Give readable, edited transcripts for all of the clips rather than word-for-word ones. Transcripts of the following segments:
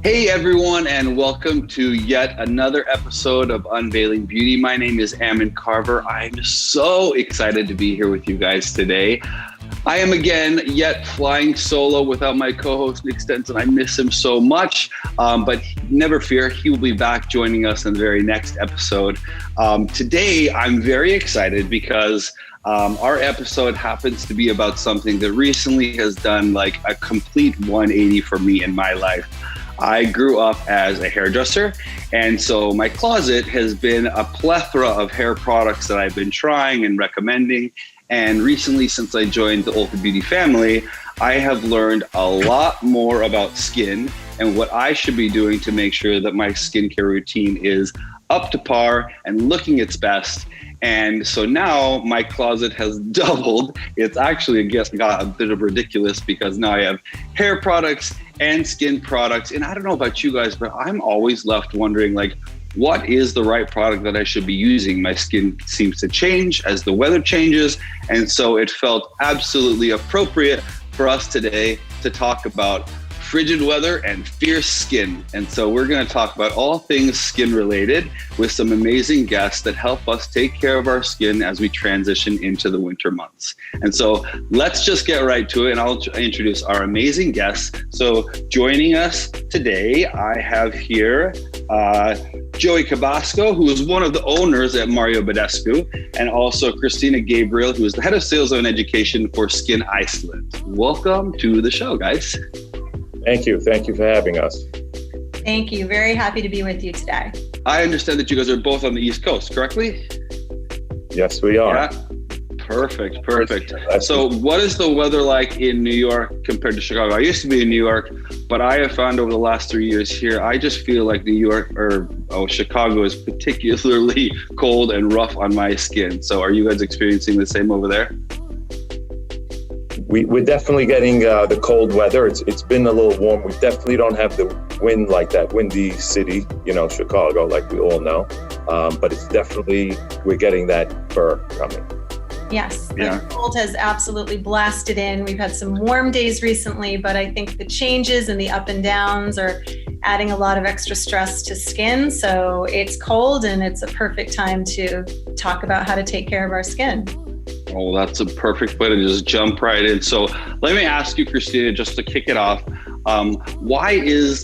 Hey everyone, and welcome to yet another episode of Unveiling Beauty. My name is AMMON CARVER. I'm so excited to be here with you guys today. I am again yet flying solo without my co-host Nick Stenson. I miss him so much, but never fear, he will be back joining us in the very next episode. Today, I'm very excited because our episode happens to be about something that recently has done like a complete 180 for me in my life. I grew up as a hairdresser, and so my closet has been a plethora of hair products that I've been trying and recommending. And recently, since I joined the Ulta Beauty family, I have learned a lot more about skin and what I should be doing to make sure that my skincare routine is up to par and looking its best. And so now my closet has doubled. It's actually, I guess, got a bit of ridiculous because now I have hair products and skin products. And I don't know about you guys, but I'm always left wondering, like, what is the right product that I should be using? My skin seems to change as the weather changes. And so it felt absolutely appropriate for us today to talk about frigid weather and fierce skin. And so we're going to talk about all things skin related with some amazing guests that help us take care of our skin as we transition into the winter months. And so let's just get right to it, and I'll introduce our amazing guests. So joining us today, I have here Joey Cabasco, who is one of the owners at Mario Badescu, and also Christina Gabriel, who is the head of sales and education for Skyn Iceland. Welcome to the show, guys. Thank you. Thank you for having us. Thank you. Very happy to be with you today. I understand that you guys are both on the East Coast, correctly? Yes, we are. Yeah. Perfect. So what is the weather like in New York compared to Chicago? I used to be in New York, but I have found over the last 3 years here, I just feel like New York Chicago is particularly cold and rough on my skin. So are you guys experiencing the same over there? We're definitely getting the cold weather. It's been a little warm. We definitely don't have the wind like that windy city, Chicago, like we all know. But it's definitely, we're getting that fur coming. Yes, the cold has absolutely blasted in. We've had some warm days recently, but I think the changes and the up and downs are adding a lot of extra stress to skin. So it's cold, and it's a perfect time to talk about how to take care of our skin. Oh, that's a perfect way to just jump right in. So let me ask you, Christina, just to kick it off, why is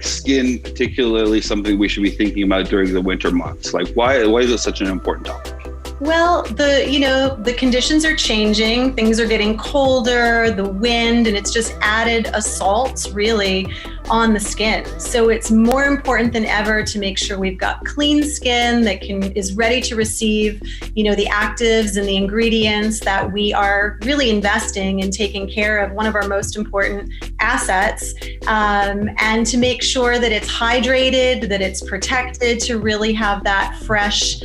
skin particularly something we should be thinking about during the winter months? Like, why is it such an important topic? Well, the conditions are changing. Things are getting colder, the wind, and it's just added assaults really on the skin. So it's more important than ever to make sure we've got clean skin that is ready to receive, the actives and the ingredients that we are really investing in taking care of one of our most important assets, and to make sure that it's hydrated, that it's protected to really have that fresh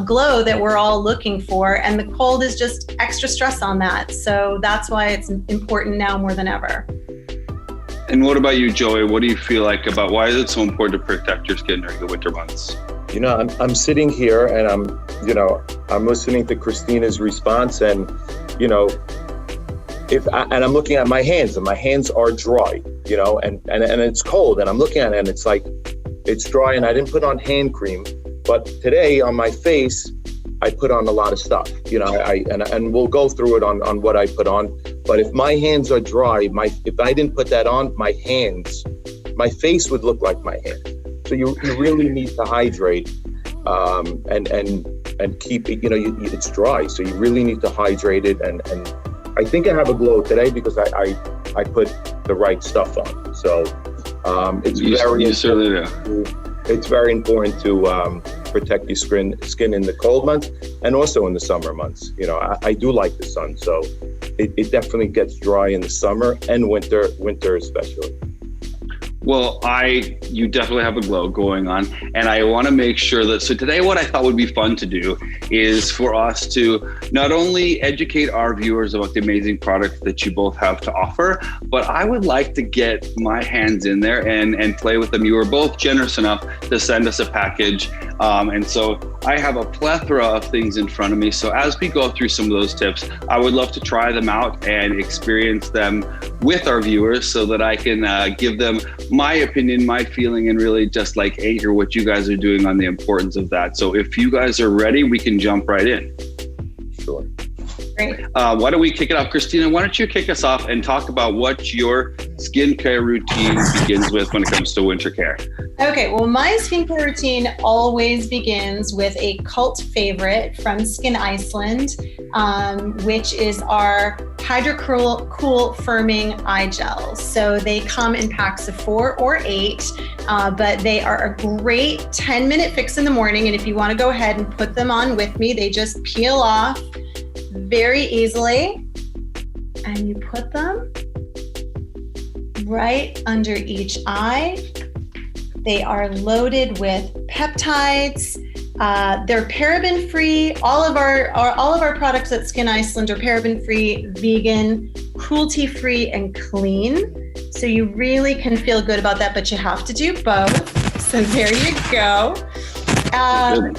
glow that we're all looking for. And the cold is just extra stress on that. So that's why it's important now more than ever. And what about you, Joey? What do you feel like about why is it so important to protect your skin during the winter months? I'm sitting here and I'm listening to Christina's response, and I'm looking at my hands, and my hands are dry, and it's cold, and I'm looking at it and it's like it's dry, and I didn't put on hand cream, but today on my face I put on a lot of stuff, and we'll go through it on what I put on. But if my hands are dry, if I didn't put that on, my face would look like my hands. So you really need to hydrate and keep it, it's dry. So you really need to hydrate it. And I think I have a glow today because I put the right stuff on. So it's very important to protect your skin in the cold months and also in the summer months. I do like the sun, so it definitely gets dry in the summer and winter especially. Well, you definitely have a glow going on, and I want to make sure that, so today what I thought would be fun to do is for us to not only educate our viewers about the amazing products that you both have to offer, but I would like to get my hands in there and play with them. You were both generous enough to send us a package, and so I have a plethora of things in front of me. So as we go through some of those tips, I would love to try them out and experience them with our viewers so that I can give them my opinion, my feeling, and really just like hear what you guys are doing on the importance of that. So if you guys are ready, we can jump right in. Sure. Great. Why don't we kick it off? Christina, why don't you kick us off and talk about what your skincare routine begins with when it comes to winter care? Okay, well, my skincare routine always begins with a cult favorite from Skyn Iceland, which is our Hydro Cool Firming Eye Gels. So they come in packs of 4 or 8, but they are a great 10-minute fix in the morning. And if you want to go ahead and put them on with me, they just peel off very easily, and you put them right under each eye. They are loaded with peptides. They're paraben-free. All of our products at Skyn Iceland are paraben-free, vegan, cruelty-free, and clean. So you really can feel good about that, but you have to do both. So there you go.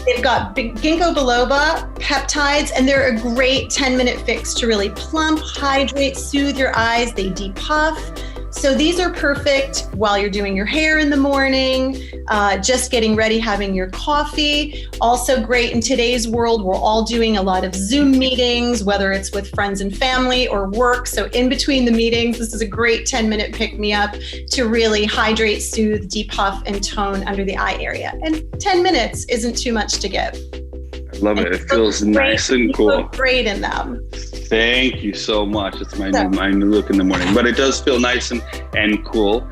They've got ginkgo biloba, peptides, and they're a great 10-minute fix to really plump, hydrate, soothe your eyes. They depuff. So these are perfect while you're doing your hair in the morning, just getting ready, having your coffee. Also great in today's world, we're all doing a lot of Zoom meetings, whether it's with friends and family or work. So in between the meetings, this is a great 10-minute pick-me-up to really hydrate, soothe, depuff, and tone under the eye area. And 10 minutes isn't too much to give. I love it. It feels nice and cool. You look great in them. Thank you so much. It's my new look in the morning, but it does feel nice and cool.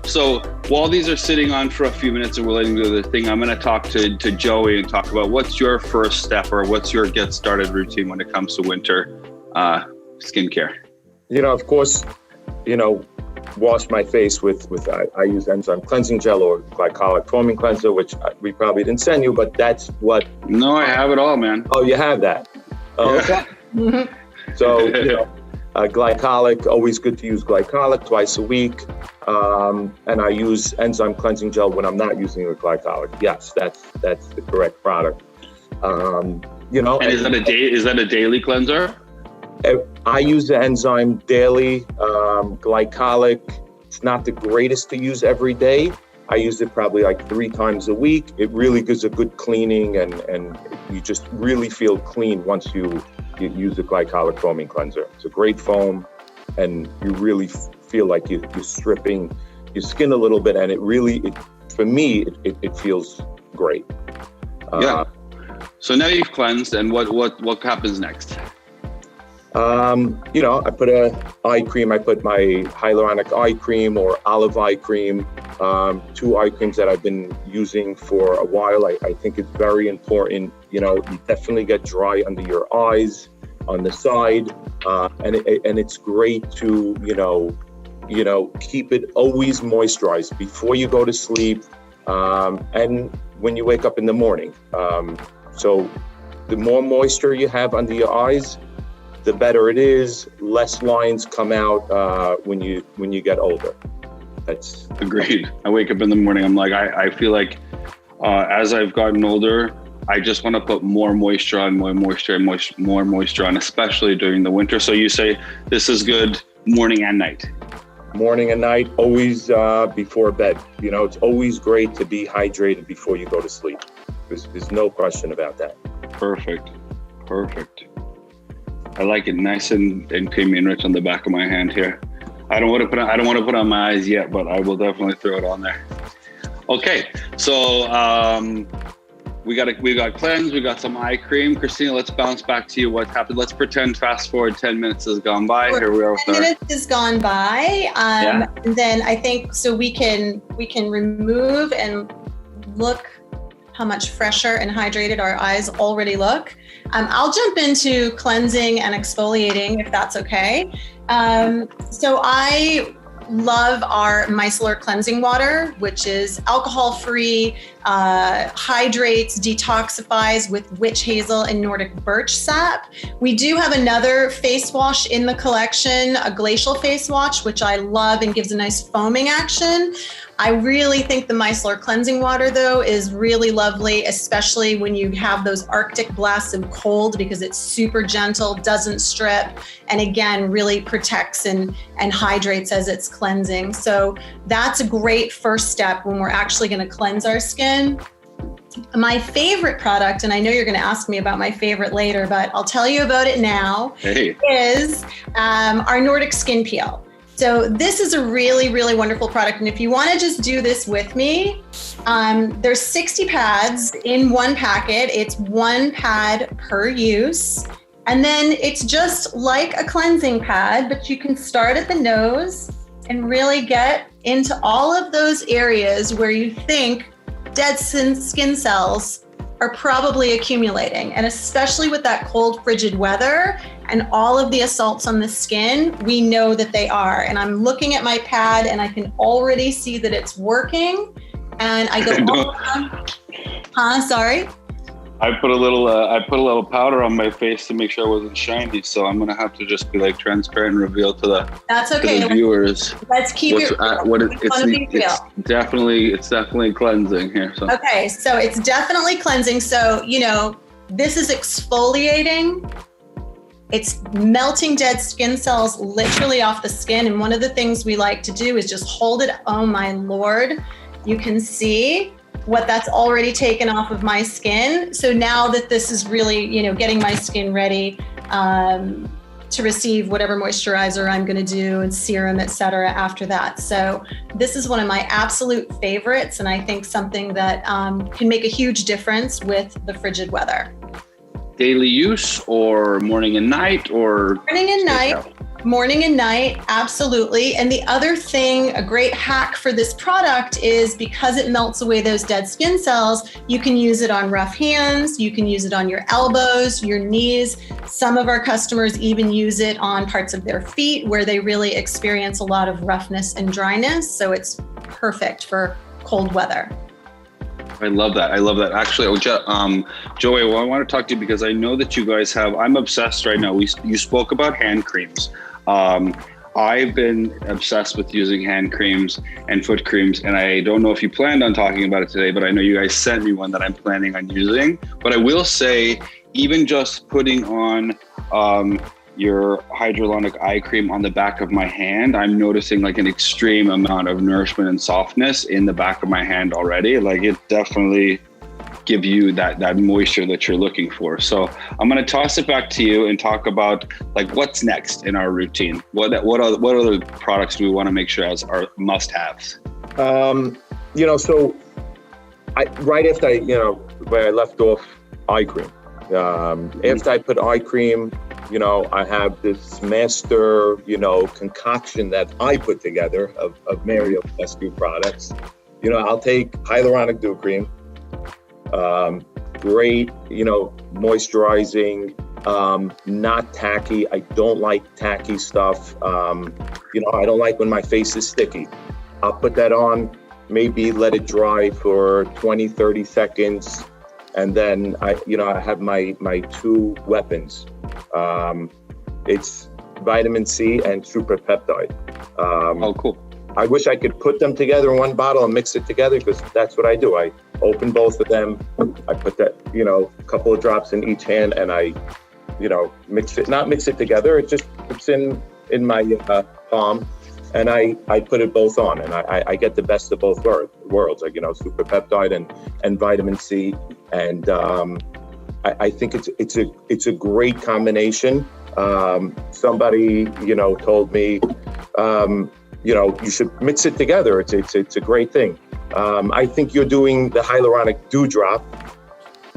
So while these are sitting on for a few minutes and we're letting do the thing, I'm going to talk to Joey and talk about what's your first step or what's your get started routine when it comes to winter skincare. Of course, wash my face with I use enzyme cleansing gel or glycolic foaming cleanser, which we probably didn't send you, but that's what. No, I have it all, man. Oh, you have that. Okay. Mm-hmm. So, glycolic, always good to use glycolic twice a week. And I use enzyme cleansing gel when I'm not using the glycolic. Yes, that's the correct product. And is that a daily cleanser? I use the enzyme daily. Glycolic, it's not the greatest to use every day. I use it probably like 3 times a week. It really gives a good cleaning and you just really feel clean once you use the glycolic foaming cleanser. It's a great foam and you really feel like you're stripping your skin a little bit, and for me, it feels great. Yeah. So now you've cleansed, and what happens next? I put a eye cream. I put my hyaluronic eye cream or olive eye cream, 2 eye creams that I've been using for a while. I think it's very important. You definitely get dry under your eyes, on the side, and it's great to keep it always moisturized before you go to sleep, and when you wake up in the morning. So the more moisture you have under your eyes, the better it is. Less lines come out when you get older. That's agreed. I wake up in the morning, I'm like, I feel like as I've gotten older, I just want to put more moisture on, more moisture on, especially during the winter. So you say this is good morning and night. Morning and night, always before bed. It's always great to be hydrated before you go to sleep. There's no question about that. Perfect. I like it nice and creamy and rich on the back of my hand here. I don't want to put it on my eyes yet, but I will definitely throw it on there. Okay, so we got cleanse, we got some eye cream. Christina, let's bounce back to you. What happened? Let's pretend fast forward 10 minutes has gone by. Here we are. 10 minutes has gone by. And then I think so we can remove and look how much fresher and hydrated our eyes already look. I'll jump into cleansing and exfoliating if that's okay. So I love our micellar cleansing water, which is alcohol-free, hydrates, detoxifies with witch hazel and Nordic birch sap. We do have another face wash in the collection, a glacial face wash, which I love and gives a nice foaming action. I really think the micellar cleansing water, though, is really lovely, especially when you have those Arctic blasts of cold, because it's super gentle, doesn't strip, and again, really protects and hydrates as it's cleansing. So that's a great first step when we're actually going to cleanse our skin. My favorite product, and I know you're going to ask me about my favorite later, but I'll tell you about it now, is our Nordic Skin Peel. So this is a really, really wonderful product. And if you want to just do this with me, there's 60 pads in one packet. It's one pad per use. And then it's just like a cleansing pad, but you can start at the nose and really get into all of those areas where you think dead skin cells are probably accumulating. And especially with that cold, frigid weather and all of the assaults on the skin, we know that they are. And I'm looking at my pad and I can already see that it's working. And I go, sorry? I put a little powder on my face to make sure I wasn't shiny. So I'm gonna have to just be like transparent and reveal to the viewers. Let's keep it's definitely cleansing here. So. Okay, so it's definitely cleansing. So this is exfoliating. It's melting dead skin cells literally off the skin. And one of the things we like to do is just hold it. Oh my Lord, you can see what that's already taken off of my skin. So now that this is really, getting my skin ready to receive whatever moisturizer I'm going to do and serum, et cetera, after that. So this is one of my absolute favorites. And I think something that can make a huge difference with the frigid weather. Daily use or morning and night or? Morning and night, absolutely. And the other thing, a great hack for this product is because it melts away those dead skin cells, you can use it on rough hands, you can use it on your elbows, your knees. Some of our customers even use it on parts of their feet where they really experience a lot of roughness and dryness. So it's perfect for cold weather. I love that. Actually, Joey, I want to talk to you because I know that you guys I'm obsessed right now. You spoke about hand creams. I've been obsessed with using hand creams and foot creams, and I don't know if you planned on talking about it today, but I know you guys sent me one that I'm planning on using. But I will say, even just putting on your hyaluronic eye cream on the back of my hand, I'm noticing like an extreme amount of nourishment and softness in the back of my hand already. Like it definitely give you that moisture that you're looking for. So I'm going to toss it back to you and talk about like what's next in our routine. What other products do we want to make sure as our must-haves? So right after where I left off eye cream, after I put eye cream, I have this master, concoction that I put together of Mario Badescu products. I'll take hyaluronic dew cream, great, moisturizing, not tacky. I don't like tacky stuff. I don't like when my face is sticky. I'll put that on, maybe let it dry for 20, 30 seconds. And then I have my two weapons. It's vitamin C and super peptide. Cool. I wish I could put them together in one bottle and mix it together because that's what I do. I open both of them. I put that, a couple of drops in each hand and I, not mix it together. It's in my palm and I put it both on and I get the best of both worlds, like, super peptide and vitamin C. And I think it's a great combination. Somebody, told me, you should mix it together. It's a great thing. I think you're doing the hyaluronic dewdrop.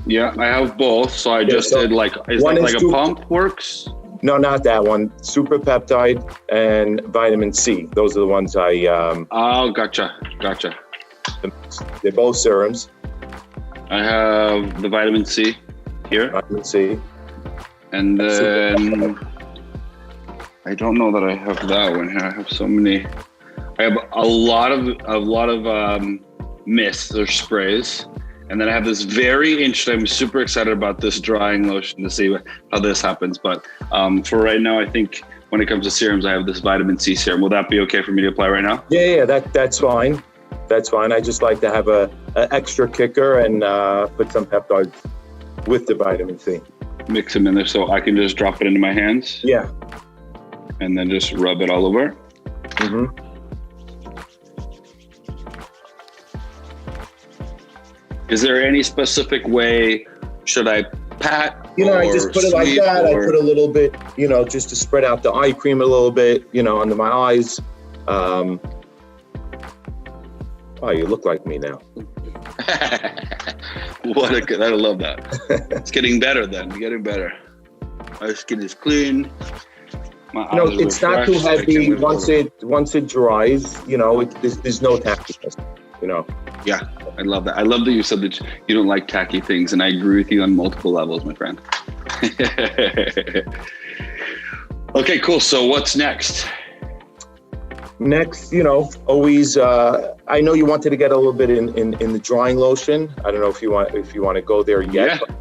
Yeah, I have both. So I just did like a pump works? No, not that one. Super peptide and vitamin C. Those are the ones I. Gotcha. They're both serums. I have the vitamin C here. Vitamin C. And then I don't know that I have that one here. I have so many. I have a lot of mists or sprays, and then I have this very interesting. I'm super excited about this drying lotion to see how this happens. But for right now, I think when it comes to serums, I have this vitamin C serum. Will that be okay for me to apply right now? Yeah, that's fine. That's fine. I just like to have a extra kicker and put some peptides with the vitamin C. Mix them in there so I can just drop it into my hands. Yeah. And then just rub it all over. Mm-hmm. Is there any specific way? Should I pat? I just put it like that. I put a little bit, just to spread out the eye cream a little bit, under my eyes. Oh, you look like me now. I love that. It's getting better then. Getting better. My skin is clean. My eyes are it's not too heavy. Once it dries, there's no tackiness, Yeah, I love that. I love that you said that you don't like tacky things, and I agree with you on multiple levels, my friend. Okay, cool. So what's next? Next, always. I know you wanted to get a little bit in the drying lotion. I don't know if you want to go there yet. Yeah. But,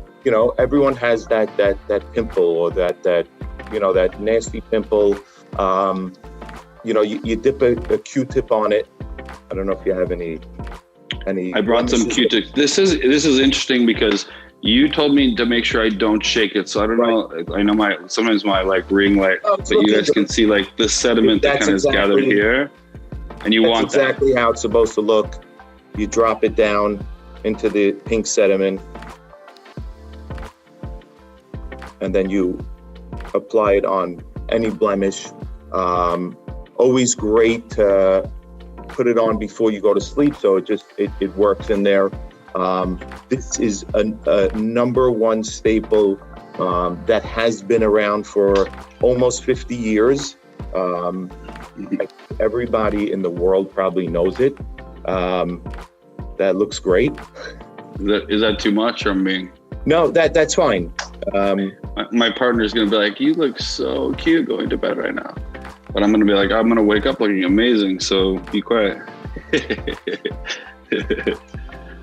everyone has that pimple or that nasty pimple. You dip a Q-tip on it. I don't know if you have any. I brought some Q-tips. This is interesting because you told me to make sure I don't shake it. So I don't know. I know sometimes my ring light, but you guys can see the sediment that kind of is gathered here, and you want that. Exactly how it's supposed to look. You drop it down into the pink sediment, and then you apply it on any blemish. Always great to put it on before you go to sleep, so it works in there. This is a number one staple that has been around for almost 50 years. Everybody in the world probably knows it. That looks great. Is that too much, or me? No, that's fine. My partner's gonna be like, "You look so cute going to bed right now," but I'm gonna be like, "I'm gonna wake up looking amazing." So be quiet.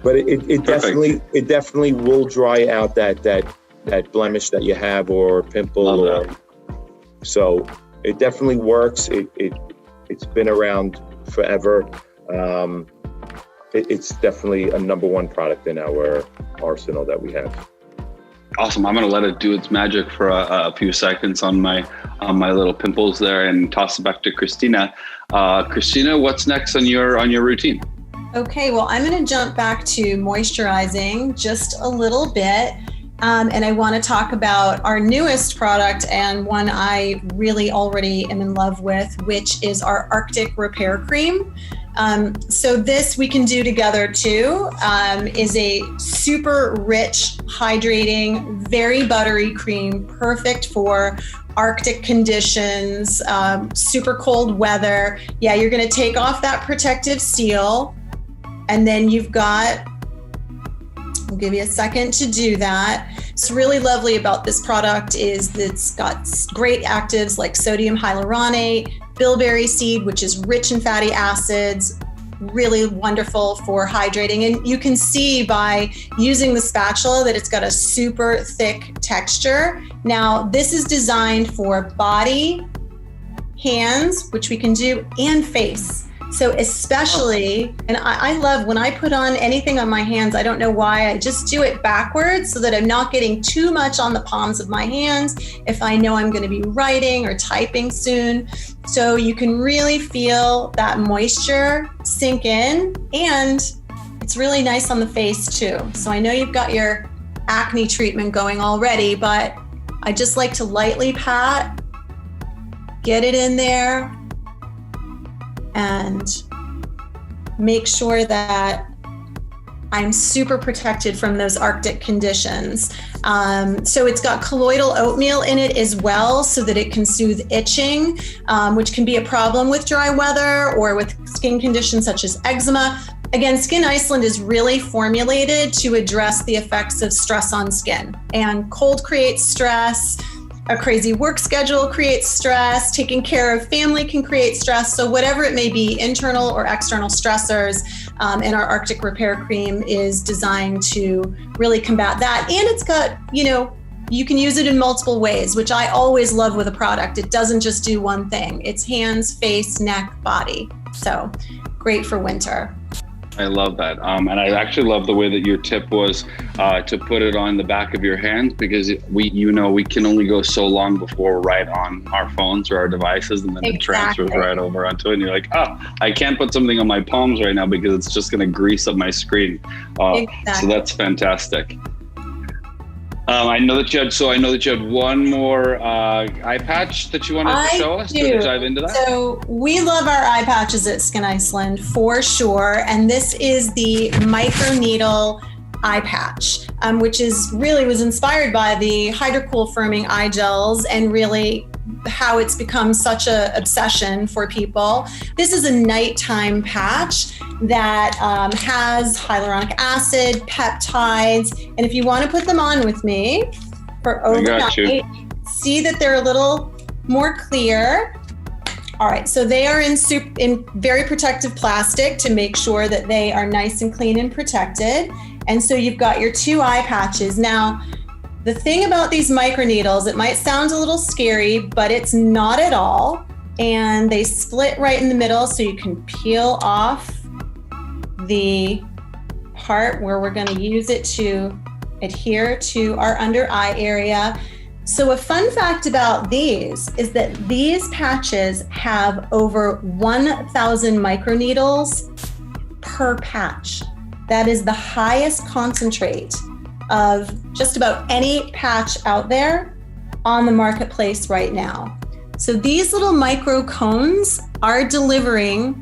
But it definitely will dry out that blemish that you have or pimple. So it definitely works. It's been around forever. It's definitely a number one product in our arsenal that we have. Awesome. I'm gonna let it do its magic for a few seconds on my little pimples there, and toss it back to Christina. Christina, what's next on your routine? Okay, well, I'm going to jump back to moisturizing just a little bit. And I want to talk about our newest product, and one I really already am in love with, which is our Arctic Repair Cream. So this we can do together too, is a super rich, hydrating, very buttery cream, perfect for Arctic conditions, super cold weather. Yeah, you're going to take off that protective seal. And then you've got, I'll give you a second to do that. What's really lovely about this product is that it's got great actives like sodium hyaluronate, bilberry seed, which is rich in fatty acids, really wonderful for hydrating. And you can see by using the spatula that it's got a super thick texture. Now, this is designed for body, hands, which we can do, and face. So especially, and I love when I put on anything on my hands, I don't know why, I just do it backwards so that I'm not getting too much on the palms of my hands if I know I'm going to be writing or typing soon. So you can really feel that moisture sink in, and it's really nice on the face too. So I know you've got your acne treatment going already, but I just like to lightly pat, get it in there, and make sure that I'm super protected from those Arctic conditions. So it's got colloidal oatmeal in it as well, so that it can soothe itching, which can be a problem with dry weather or with skin conditions such as eczema. Again, Skyn Iceland is really formulated to address the effects of stress on skin. And cold creates stress. A crazy work schedule creates stress. Taking care of family can create stress. So whatever it may be, internal or external stressors, and our Arctic Repair Cream is designed to really combat that. And it's got, you can use it in multiple ways, which I always love with a product. It doesn't just do one thing. It's hands, face, neck, body. So great for winter. I love that. And I actually love the way that your tip was to put it on the back of your hand, because we can only go so long before we're right on our phones or our devices, and then it transfers right over onto it. And you're like, oh, I can't put something on my palms right now because it's just going to grease up my screen. So that's fantastic. I know that you had one more eye patch that you wanted to show us. Do you dive into that? So we love our eye patches at Skyn Iceland for sure, and this is the microneedle eye patch, which was inspired by the hydrocool firming eye gels, and really how it's become such an obsession for people. This is a nighttime patch that has hyaluronic acid, peptides, and if you want to put them on with me for overnight, see that they're a little more clear. All right, so they are in very protective plastic to make sure that they are nice and clean and protected. And so you've got your 2 eye patches. Now, the thing about these microneedles, it might sound a little scary, but it's not at all. And they split right in the middle, so you can peel off the part where we're going to use it to adhere to our under eye area. So a fun fact about these is that these patches have over 1,000 microneedles per patch. That is the highest concentrate of just about any patch out there on the marketplace right now. So these little micro cones are delivering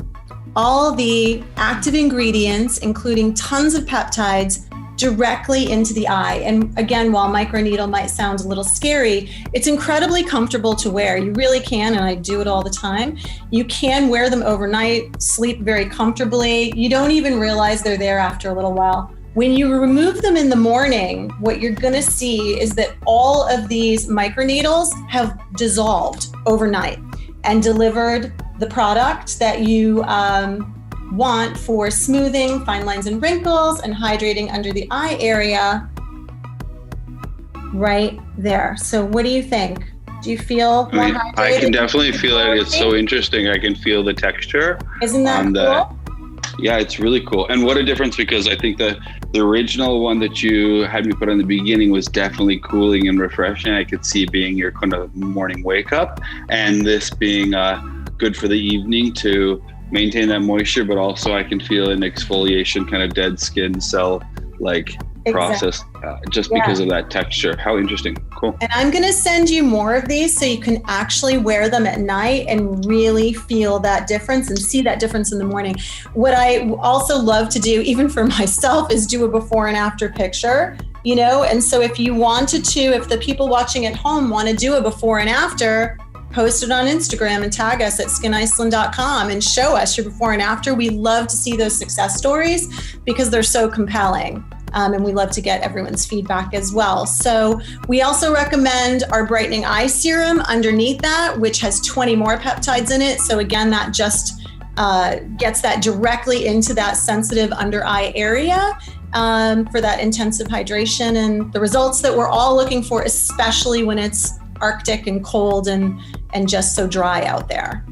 all the active ingredients, including tons of peptides, directly into the eye. And again, while microneedle might sound a little scary, it's incredibly comfortable to wear. You really can, and I do it all the time. You can wear them overnight, sleep very comfortably. You don't even realize they're there after a little while. When you remove them in the morning, what you're gonna see is that all of these microneedles have dissolved overnight and delivered the product that you want for smoothing fine lines and wrinkles and hydrating under the eye area right there. So what do you think? Do you feel more hydrated? I can definitely feel it. It's so interesting. I can feel the texture. Isn't that cool? Yeah, it's really cool. And what a difference, because I think the original one that you had me put in the beginning was definitely cooling and refreshing. I could see being your kind of morning wake up, and this being good for the evening to maintain that moisture, but also I can feel an exfoliation kind of dead skin cell process just because of that texture. How interesting. Cool. And I'm going to send you more of these so you can actually wear them at night and really feel that difference and see that difference in the morning. What I also love to do, even for myself, is do a before and after picture, and so if you wanted to, if the people watching at home want to do a before and after, post it on Instagram and tag us at skyniceland.com and show us your before and after. We love to see those success stories because they're so compelling. And we love to get everyone's feedback as well. So we also recommend our brightening eye serum underneath that, which has 20 more peptides in it. So again, that just gets that directly into that sensitive under eye area for that intensive hydration and the results that we're all looking for, especially when it's Arctic and cold and just so dry out there.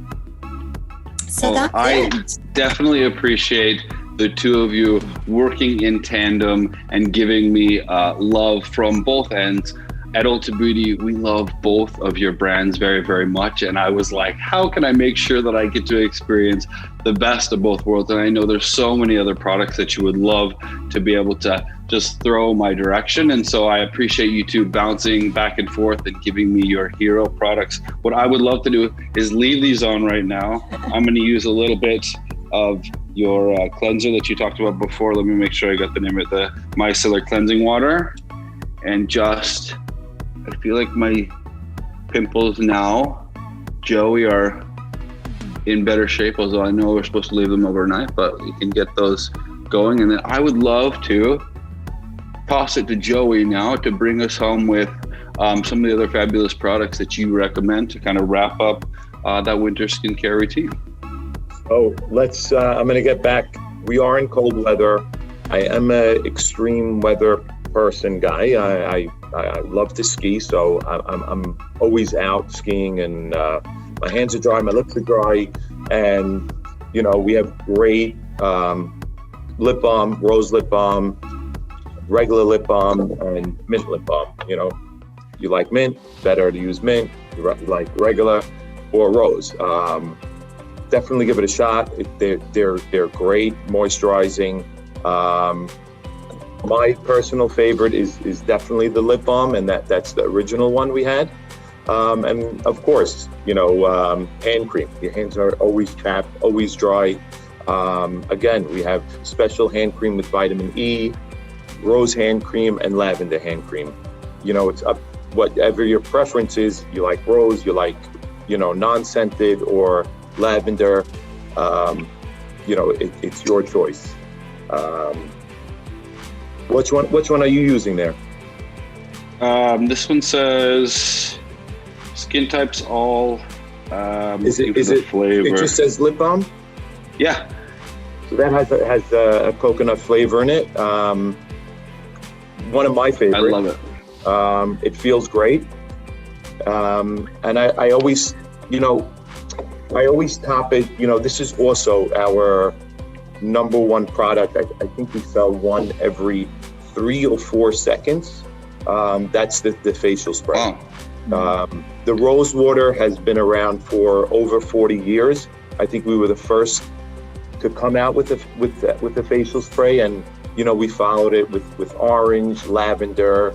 So I definitely appreciate the two of you working in tandem and giving me love from both ends. At Ulta Beauty, we love both of your brands very, very much. And I was like, how can I make sure that I get to experience the best of both worlds? And I know there's so many other products that you would love to be able to just throw my direction. And so I appreciate you two bouncing back and forth and giving me your hero products. What I would love to do is leave these on right now. I'm going to use a little bit of your cleanser that you talked about before. Let me make sure I got the name of the micellar cleansing water. And just, I feel like my pimples now, Joey, are in better shape, although I know we're supposed to leave them overnight, but we can get those going. And then I would love to toss it to Joey now to bring us home with some of the other fabulous products that you recommend to kind of wrap up that winter skincare routine. Oh, I'm going to get back. We are in cold weather. I am an extreme weather person guy. I love to ski, so I'm always out skiing, and my hands are dry, my lips are dry, and we have great lip balm, rose lip balm, regular lip balm, and mint lip balm. You know, you like mint, better to use mint. You like regular or rose. Definitely give it a shot. They're great, moisturizing. My personal favorite is definitely the lip balm, and that's the original one we had. And of course, you know, hand cream. Your hands are always chapped, always dry. Again, we have special hand cream with vitamin E, rose hand cream, and lavender hand cream. You know, it's up whatever your preference is. You like rose, you like, you know, non-scented or lavender. You know, it's your choice. Which one are you using there? This one says skin types all. Is it flavor? It just says lip balm. Yeah. So that has a coconut flavor in it. One of my favorites. I love it. It feels great. And I always, you know, I always top it. You know, this is also our number one product. I think we sell one every 3 or 4 seconds. That's the facial spray. Oh. The rose water has been around for over 40 years. I think we were the first to come out with the facial spray, and you know, we followed it with orange, lavender,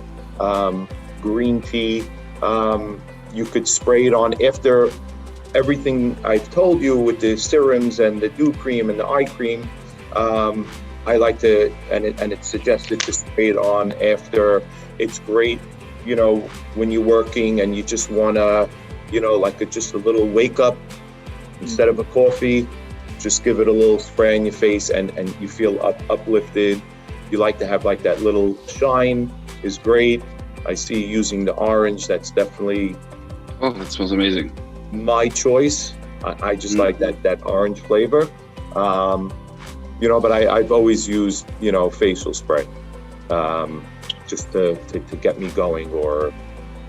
green tea. You could spray it on after everything I've told you with the serums and the dew cream and the eye cream. I like to, and it's suggested to spray it on after. It's great, you know, when you're working and you just wanna, you know, like just a little wake up instead of a coffee. Just give it a little spray on your face and you feel uplifted. You like to have like that little shine is great. I see you using the orange. That's definitely. Oh, that smells amazing. My choice. I just like that orange flavor. You know, but I've always used, you know, facial spray just to get me going, or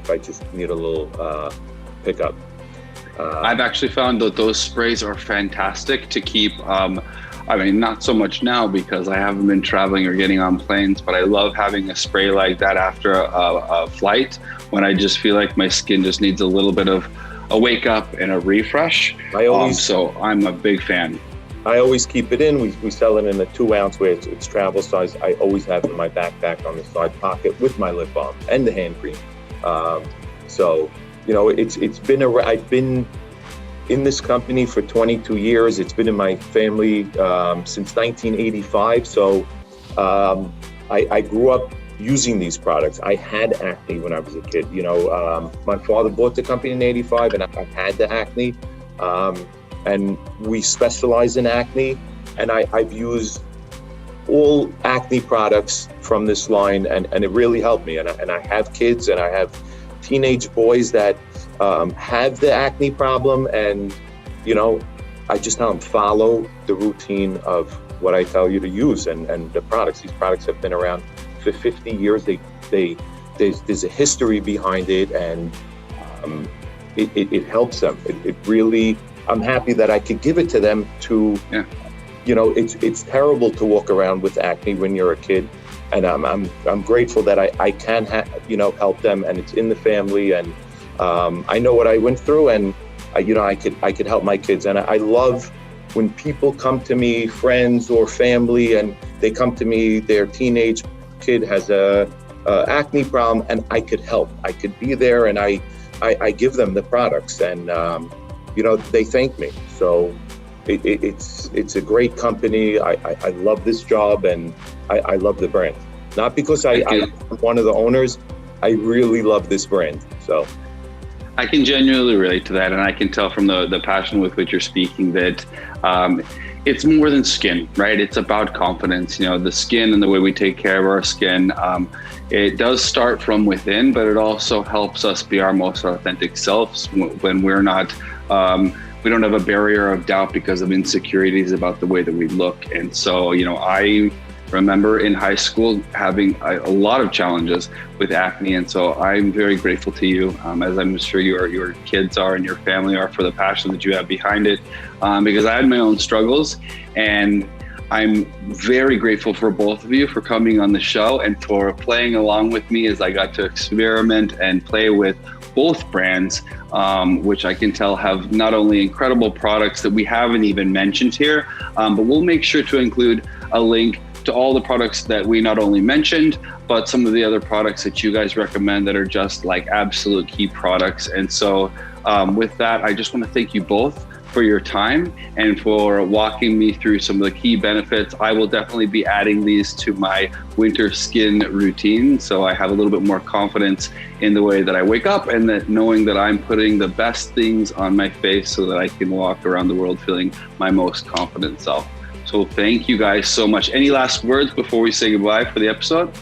if I just need a little pickup. I've actually found that those sprays are fantastic to keep. I mean, not so much now because I haven't been traveling or getting on planes, but I love having a spray like that after a flight when I just feel like my skin just needs a little bit of a wake up and a refresh. So I'm a big fan. I always keep it in. We sell it in a 2 ounce where it's travel size. I always have it in my backpack on the side pocket with my lip balm and the hand cream. So, you know, it's been I've been in this company for 22 years. It's been in my family since 1985. So I grew up using these products. I had acne when I was a kid. You know, my father bought the company in 85 and I had the acne. And we specialize in acne. And I've used all acne products from this line and it really helped me. And I have kids and I have teenage boys that have the acne problem, and you know, I just tell them follow the routine of what I tell you to use and the products. These products have been around for 50 years. There's a history behind it, and it helps them. It really, I'm happy that I could give it to them to, you know, it's terrible to walk around with acne when you're a kid. And I'm grateful that I can you know, help them, and it's in the family, and I know what I went through, and you know, I could help my kids. And I love when people come to me, friends or family, and they come to me, their teenage kid has a acne problem, and I could help. I could be there, and I give them the products, and you know, they thank me. So it's a great company. I love this job, and I love the brand. Not because I'm one of the owners. I really love this brand. So I can genuinely relate to that, and I can tell from the passion with which you're speaking that it's more than skin, right? It's about confidence. You know, the skin and the way we take care of our skin, it does start from within, but it also helps us be our most authentic selves when we're not, we don't have a barrier of doubt because of insecurities about the way that we look. And so, you know, I remember in high school having a lot of challenges with acne, and so I'm very grateful to you, as I'm sure your kids are and your family are, for the passion that you have behind it, because I had my own struggles, and I'm very grateful for both of you for coming on the show and for playing along with me as I got to experiment and play with both brands, which I can tell have not only incredible products that we haven't even mentioned here, but we'll make sure to include a link to all the products that we not only mentioned, but some of the other products that you guys recommend that are just like absolute key products. And so with that, I just want to thank you both for your time and for walking me through some of the key benefits. I will definitely be adding these to my winter skin routine, so I have a little bit more confidence in the way that I wake up, and that knowing that I'm putting the best things on my face so that I can walk around the world feeling my most confident self. So thank you guys so much. Any last words before we say goodbye for the episode?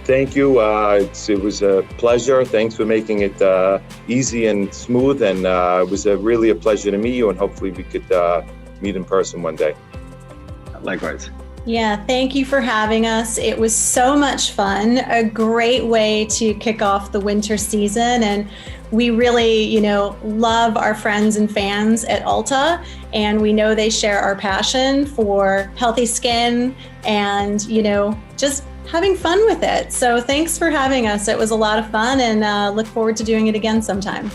Thank you. It was a pleasure. Thanks for making it easy and smooth. And it was really a pleasure to meet you. And hopefully we could meet in person one day. Likewise. Yeah, thank you for having us. It was so much fun. A great way to kick off the winter season. And we really, love our friends and fans at Ulta. And we know they share our passion for healthy skin and, just having fun with it. So thanks for having us. It was a lot of fun, and look forward to doing it again sometime.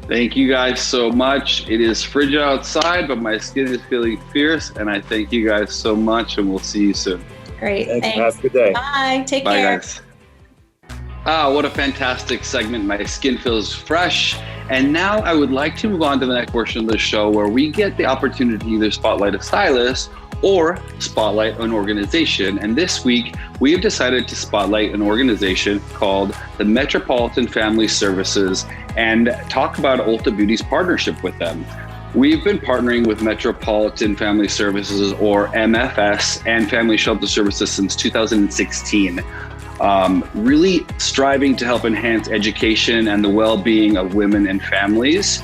Thank you guys so much. It is frigid outside, but my skin is feeling fierce, and I thank you guys so much, and we'll see you soon. Great. Thanks. Have a good day. Bye. Take Bye, care. Guys. What a fantastic segment. My skin feels fresh. And now I would like to move on to the next portion of the show where we get the opportunity to either spotlight a stylist or spotlight an organization. And this week, we have decided to spotlight an organization called the Metropolitan Family Services and talk about Ulta Beauty's partnership with them. We've been partnering with Metropolitan Family Services, or MFS, and Family Shelter Services since 2016. Really striving to help enhance education and the well-being of women and families,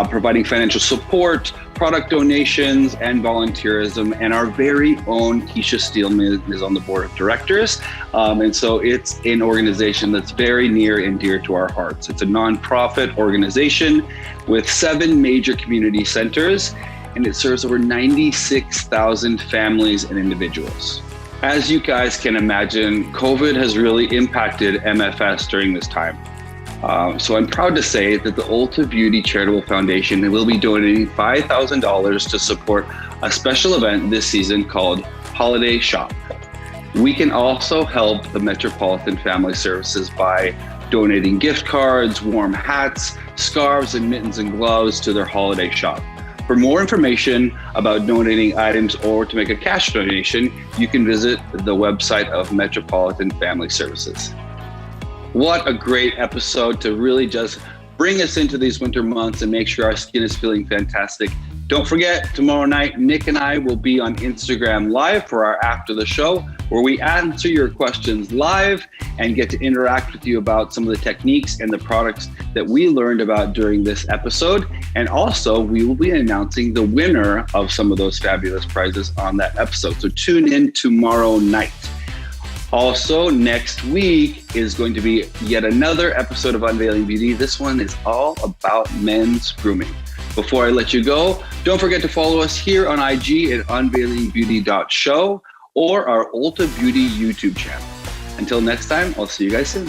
providing financial support, product donations, and volunteerism. And our very own Keisha Steelman is on the board of directors. And so it's an organization that's very near and dear to our hearts. It's a nonprofit organization with 7 major community centers, and it serves over 96,000 families and individuals. As you guys can imagine, COVID has really impacted MFS during this time. So I'm proud to say that the Ulta Beauty Charitable Foundation will be donating $5,000 to support a special event this season called Holiday Shop. We can also help the Metropolitan Family Services by donating gift cards, warm hats, scarves, and mittens and gloves to their holiday shop. For more information about donating items or to make a cash donation, you can visit the website of Metropolitan Family Services. What a great episode to really just bring us into these winter months and make sure our skin is feeling fantastic. Don't forget, tomorrow night, Nick and I will be on Instagram Live for our After the Show, where we answer your questions live and get to interact with you about some of the techniques and the products that we learned about during this episode. And also, we will be announcing the winner of some of those fabulous prizes on that episode. So tune in tomorrow night. Also, next week is going to be yet another episode of Unveiling Beauty. This one is all about men's grooming. Before I let you go, don't forget to follow us here on IG at unveilingbeauty.show or our Ulta Beauty YouTube channel. Until next time, I'll see you guys soon.